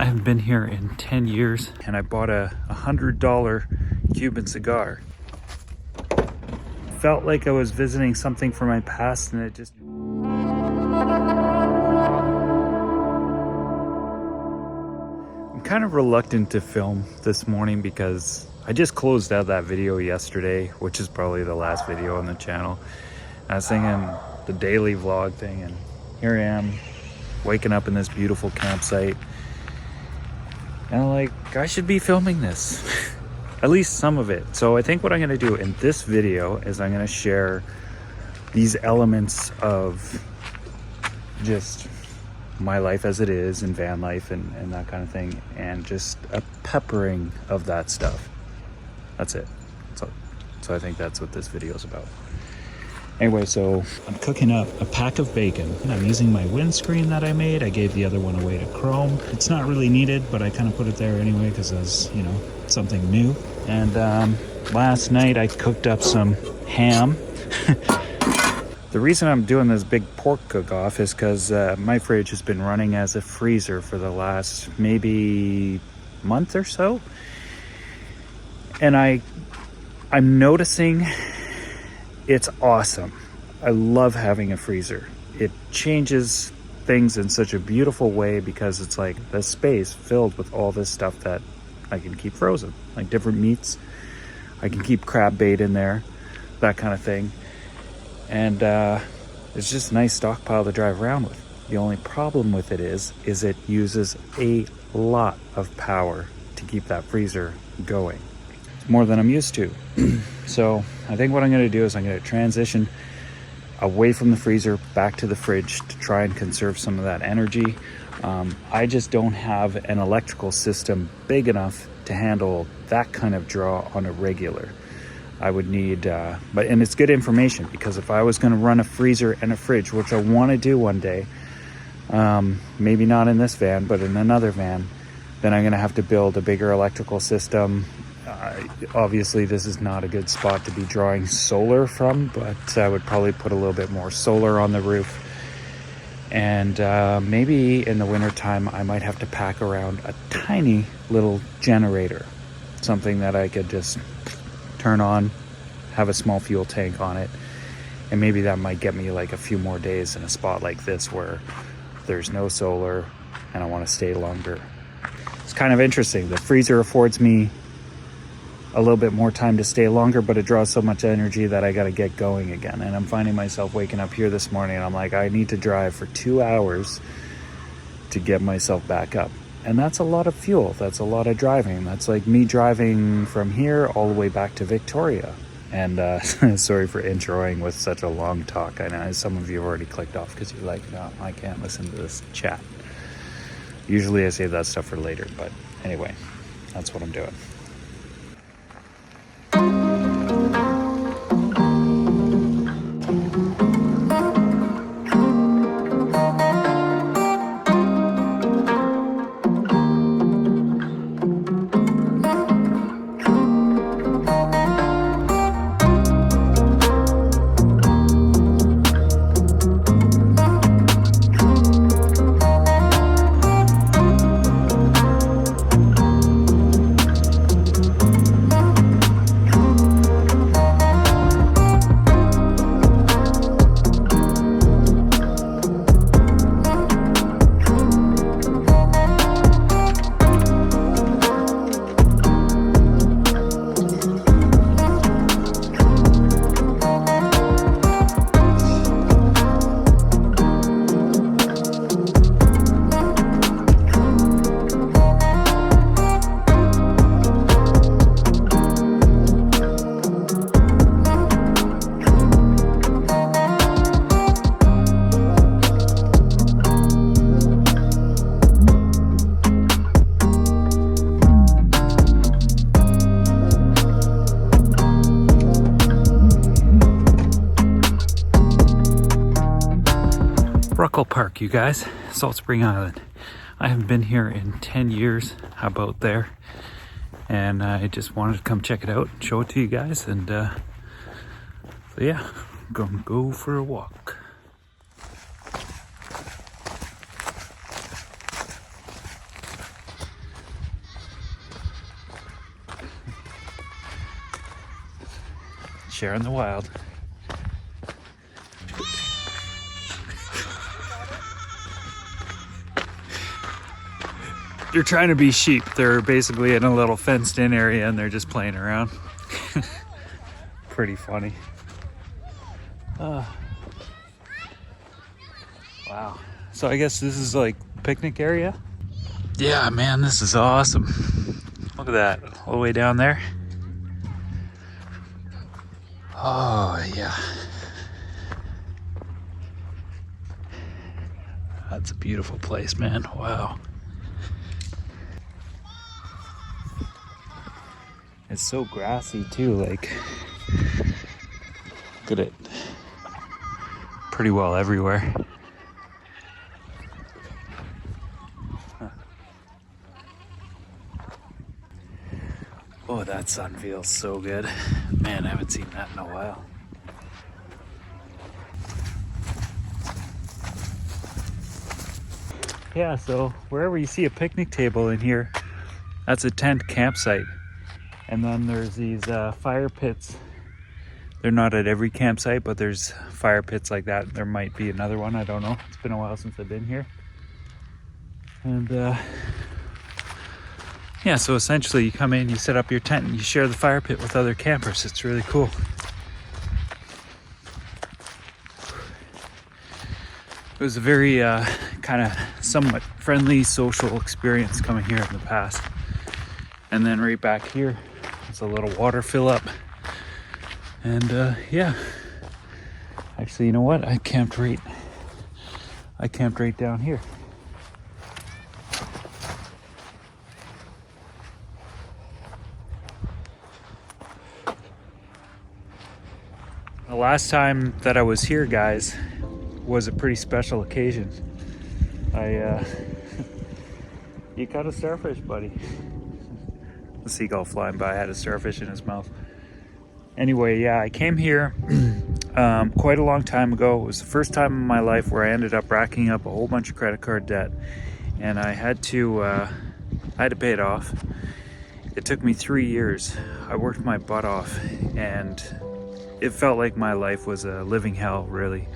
I haven't been here in 10 years and I bought a $100 Cuban cigar. Felt like I was visiting something from my past, and it just... I'm kind of reluctant to film this morning because I just closed out that video yesterday, which is probably the last video on the channel. I was thinking the daily vlog thing, and here I am waking up in this beautiful campsite. And I'm like, I should be filming this, at least some of it. So I think what I'm gonna do in this video is I'm gonna share these elements of just my life as it is in van life and that kind of thing, and just a peppering of that stuff. That's it. So I think that's what this video is about. Anyway, so I'm cooking up a pack of bacon. I'm using my windscreen that I made. I gave the other one away to Chrome. It's not really needed, but I kind of put it there anyway because it's, you know, something new. And last night I cooked up some ham. The reason I'm doing this big pork cook-off is because my fridge has been running as a freezer for the last maybe month or so. And I'm noticing it's awesome. I love having a freezer. It changes things in such a beautiful way because it's like the space filled with all this stuff that I can keep frozen, like different meats. I can keep crab bait in there, that kind of thing. And it's just a nice stockpile to drive around with. The only problem with it is it uses a lot of power to keep that freezer going. It's more than I'm used to. So I think what I'm going to do is I'm going to transition away from the freezer back to the fridge to try and conserve some of that energy. I just don't have an electrical system big enough to handle that kind of draw on a regular. I would need, and it's good information, because if I was going to run a freezer and a fridge, which I want to do one day, maybe not in this van, but in another van, then I'm going to have to build a bigger electrical system. Obviously this is not a good spot to be drawing solar from, but I would probably put a little bit more solar on the roof. And maybe in the wintertime I might have to pack around a tiny little generator, something that I could just turn on, have a small fuel tank on it, and maybe that might get me like a few more days in a spot like this where there's no solar and I want to stay longer. It's kind of interesting. The freezer affords me a little bit more time to stay longer, but it draws so much energy that I got to get going again. And I'm finding myself waking up here this morning and I'm like, I need to drive for 2 hours to get myself back up. And that's a lot of fuel. That's a lot of driving. That's like me driving from here all the way back to Victoria. And sorry for introing with such a long talk. I know some of you have already clicked off because you're like, no, I can't listen to this chat. Usually I save that stuff for later, but anyway, that's what I'm doing. Ruckle Park, you guys, Salt Spring Island. I haven't been here in 10 years. How about there? And I just wanted to come check it out, show it to you guys, and so yeah, I'm gonna go for a walk. sharing the wild. They're trying to be sheep. They're basically in a little fenced in area and they're just playing around. Pretty funny. Wow. So I guess this is like picnic area. Yeah, man, this is awesome. Look at that, all the way down there. Oh, yeah. That's a beautiful place, man. Wow. It's so grassy too, like, look at it. Pretty well everywhere. Oh, that sun feels so good. Man, I haven't seen that in a while. Yeah, so wherever you see a picnic table in here, that's a tent campsite. And then there's these fire pits. They're not at every campsite, but there's fire pits like that. There might be another one, I don't know. It's been a while since I've been here. And yeah, so essentially you come in, you set up your tent, and you share the fire pit with other campers. It's really cool. It was a very kind of somewhat friendly social experience coming here in the past. And then right back here, it's a little water fill up. And yeah, actually, you know what? I camped right down here. The last time that I was here, guys, was a pretty special occasion. You caught a starfish, buddy. The seagull flying by had a starfish in his mouth. Anyway, yeah, I came here quite a long time ago. It was the first time in my life where I ended up racking up a whole bunch of credit card debt, and I had to pay it off. It took me 3 years. I worked my butt off, and it felt like my life was a living hell, really.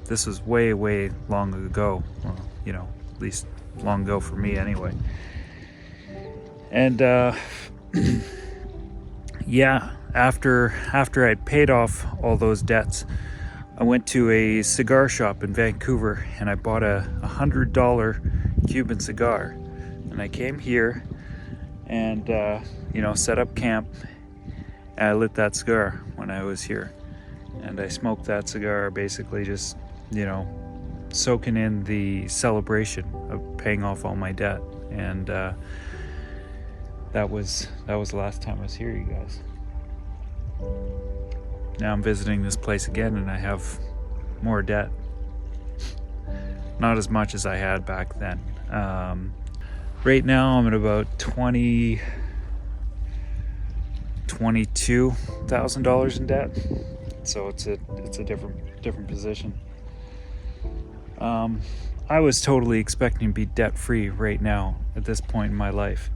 This was way, way long ago. Well, you know, at least long ago for me anyway. And yeah, after I'd paid off all those debts, I went to a cigar shop in Vancouver and I bought a $100 Cuban cigar. And I came here and you know, set up camp. And I lit that cigar when I was here, and I smoked that cigar, basically just, you know, soaking in the celebration of paying off all my debt. And that was the last time I was here, you guys. Now I'm visiting this place again and I have more debt. Not as much as I had back then. Right now I'm at about $22,000 in debt. So it's a different position. I was totally expecting to be debt free right now at this point in my life.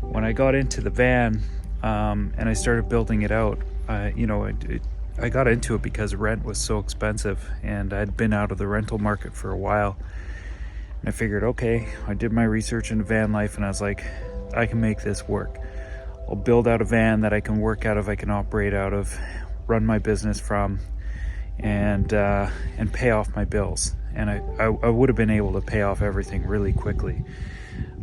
When I got into the van and I started building it out, you know, I got into it because rent was so expensive, and I'd been out of the rental market for a while. And I figured, okay, I did my research into van life, and I was like, I can make this work. I'll build out a van that I can work out of, I can operate out of, run my business from, and pay off my bills. And I would have been able to pay off everything really quickly.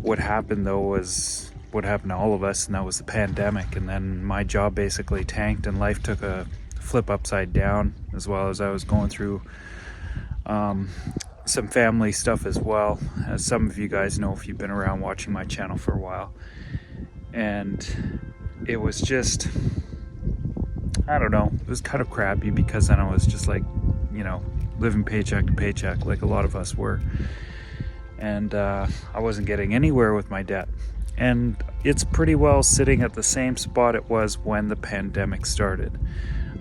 What happened though was what happened to all of us, and that was the pandemic. And then my job basically tanked and life took a flip upside down, as well as I was going through some family stuff as well, as some of you guys know if you've been around watching my channel for a while. And it was just, I don't know, it was kind of crappy, because then I was just like, you know, living paycheck to paycheck like a lot of us were. And I wasn't getting anywhere with my debt. and it's pretty well sitting at the same spot it was when the pandemic started.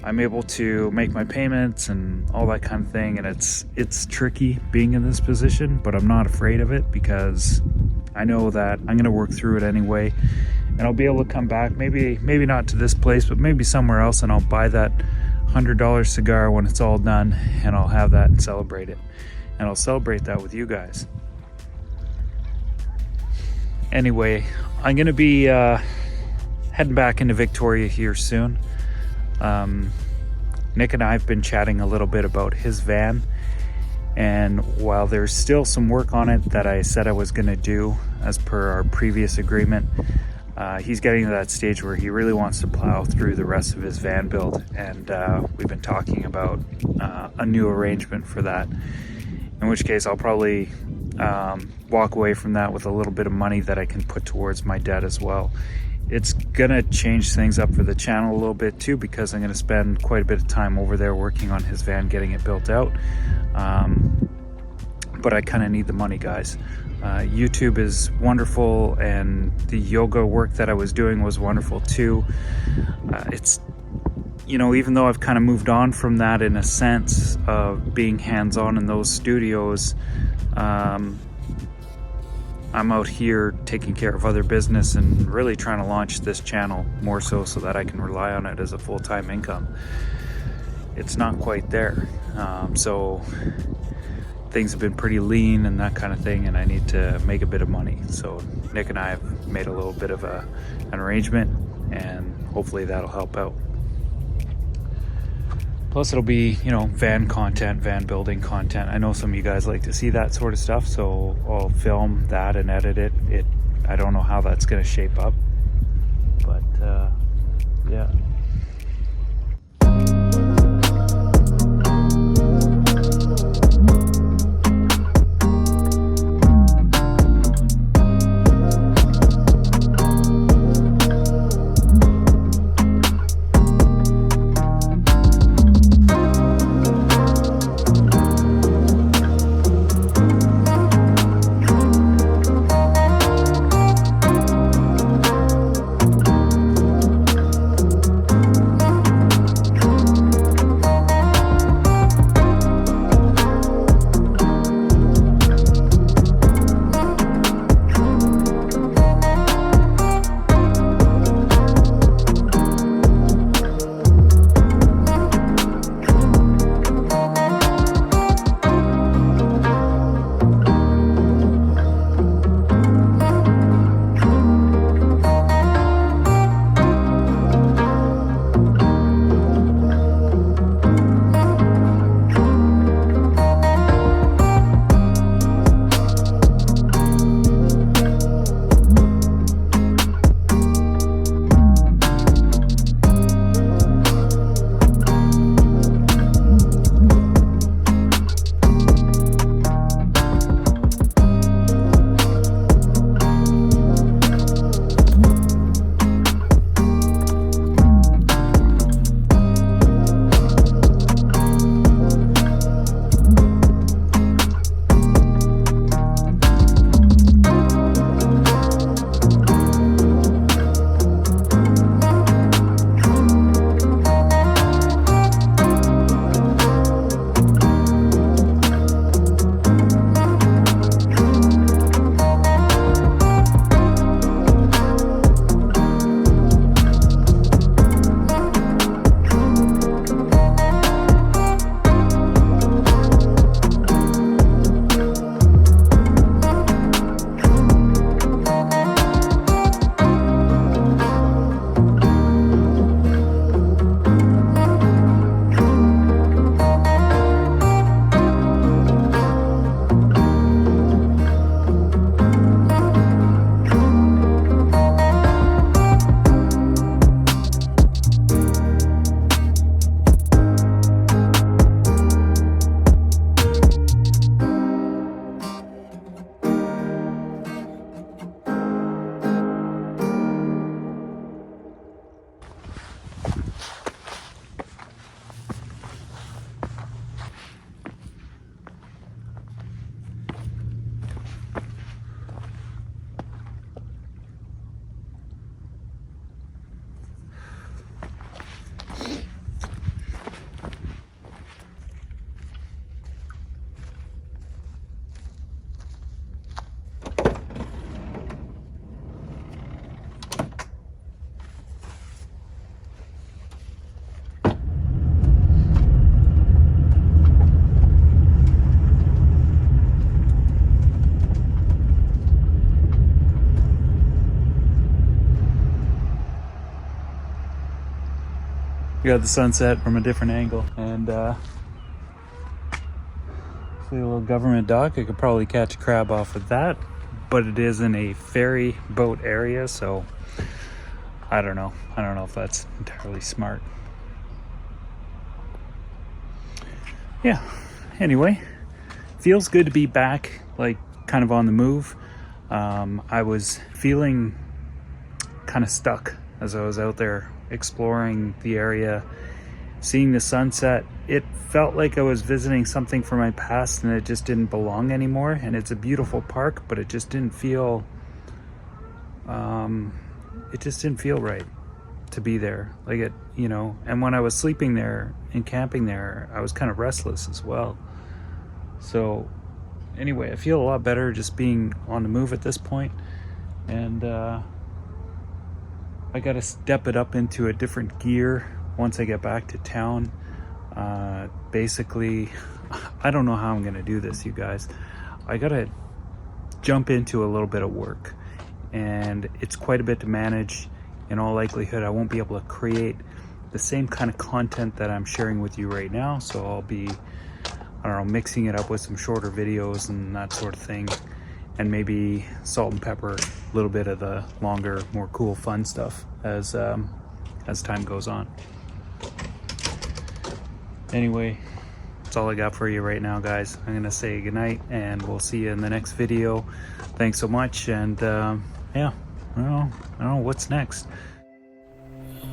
I'm able to make my payments and all that kind of thing, and it's tricky being in this position, but I'm not afraid of it because I know that I'm gonna work through it anyway, and I'll be able to come back, maybe not to this place, but maybe somewhere else, and I'll buy that $100 cigar when it's all done, and I'll have that and celebrate it, and I'll celebrate that with you guys. Anyway, I'm gonna be heading back into Victoria here soon. Nick and I have been chatting a little bit about his van, and while there's still some work on it that I said I was going to do as per our previous agreement, he's getting to that stage where he really wants to plow through the rest of his van build, and we've been talking about a new arrangement for that, in which case I'll probably walk away from that with a little bit of money that I can put towards my debt as well. It's gonna change things up for the channel a little bit too, because I'm gonna spend quite a bit of time over there working on his van, getting it built out. But I kind of need the money, guys. YouTube is wonderful, and the yoga work that I was doing was wonderful too. It's, you know, even though I've kind of moved on from that in a sense of being hands-on in those studios, I'm out here taking care of other business and really trying to launch this channel more so that I can rely on it as a full-time income. It's not quite there. So things have been pretty lean and that kind of thing, and I need to make a bit of money. So Nick and I have made a little bit of an arrangement, and hopefully that'll help out. Plus it'll be, you know, van content, van building content. I know some of you guys like to see that sort of stuff, so I'll film that and edit it. I don't know how that's going to shape up, but yeah. We got the sunset from a different angle, and see a little government dock. I could probably catch a crab off of that, but it is in a ferry boat area, so I don't know if that's entirely smart. Yeah, anyway, feels good to be back, like kind of on the move. I was feeling kind of stuck as I was out there exploring the area, seeing the sunset. It felt like I was visiting something from my past, and it just didn't belong anymore. And it's a beautiful park, but it just didn't feel right to be there, like it, you know. And when I was sleeping there and camping there, I was kind of restless as well. So anyway, I feel a lot better just being on the move at this point, and I gotta step it up into a different gear once I get back to town. Basically, I don't know how I'm gonna do this, you guys. I gotta jump into a little bit of work, and it's quite a bit to manage. In all likelihood, I won't be able to create the same kind of content that I'm sharing with you right now, so I'll be, I don't know, mixing it up with some shorter videos and that sort of thing, and maybe salt and pepper a little bit of the longer, more cool, fun stuff as time goes on. Anyway, that's all I got for you right now, guys. I'm gonna say goodnight, and we'll see you in the next video. Thanks so much, and yeah, I don't know what's next.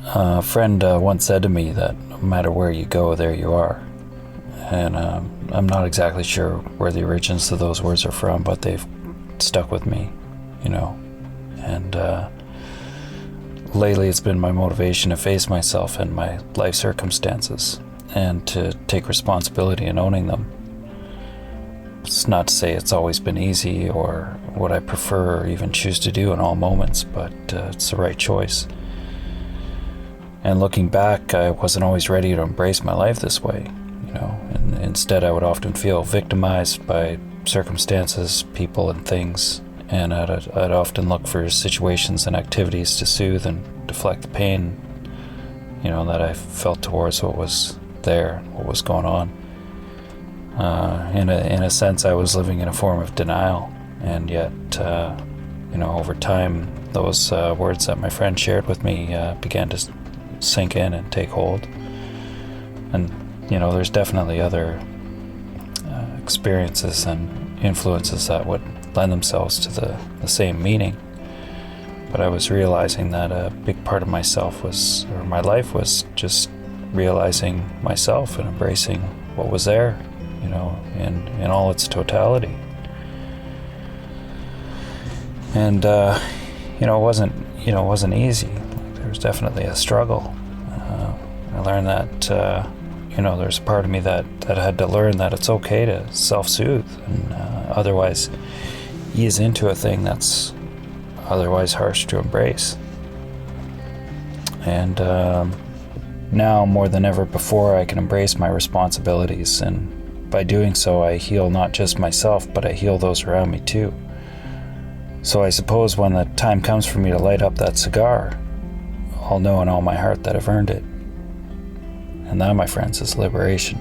A friend once said to me that no matter where you go, there you are. And I'm not exactly sure where the origins of those words are from, but they've stuck with me, you know. And lately it's been my motivation to face myself and my life circumstances, and to take responsibility in owning them. It's not to say it's always been easy or what I prefer or even choose to do in all moments, but it's the right choice. And looking back, I wasn't always ready to embrace my life this way, you know. And instead I would often feel victimized by circumstances, people, and things. And I'd often look for situations and activities to soothe and deflect the pain, you know, that I felt towards what was there, what was going on. In a sense, I was living in a form of denial, and yet, you know, over time, those words that my friend shared with me began to sink in and take hold. And, you know, there's definitely other experiences and influences that would lend themselves to the same meaning. But I was realizing that a big part of myself was, or my life was, just realizing myself and embracing what was there, you know, in all its totality. And you know, it wasn't easy. There was definitely a struggle. I learned that you know, there's a part of me that had to learn that it's okay to self-soothe and otherwise ease into a thing that's otherwise harsh to embrace. And now more than ever before, I can embrace my responsibilities, and by doing so, I heal not just myself, but I heal those around me too. So I suppose when the time comes for me to light up that cigar, I'll know in all my heart that I've earned it. And that, my friends, is liberation.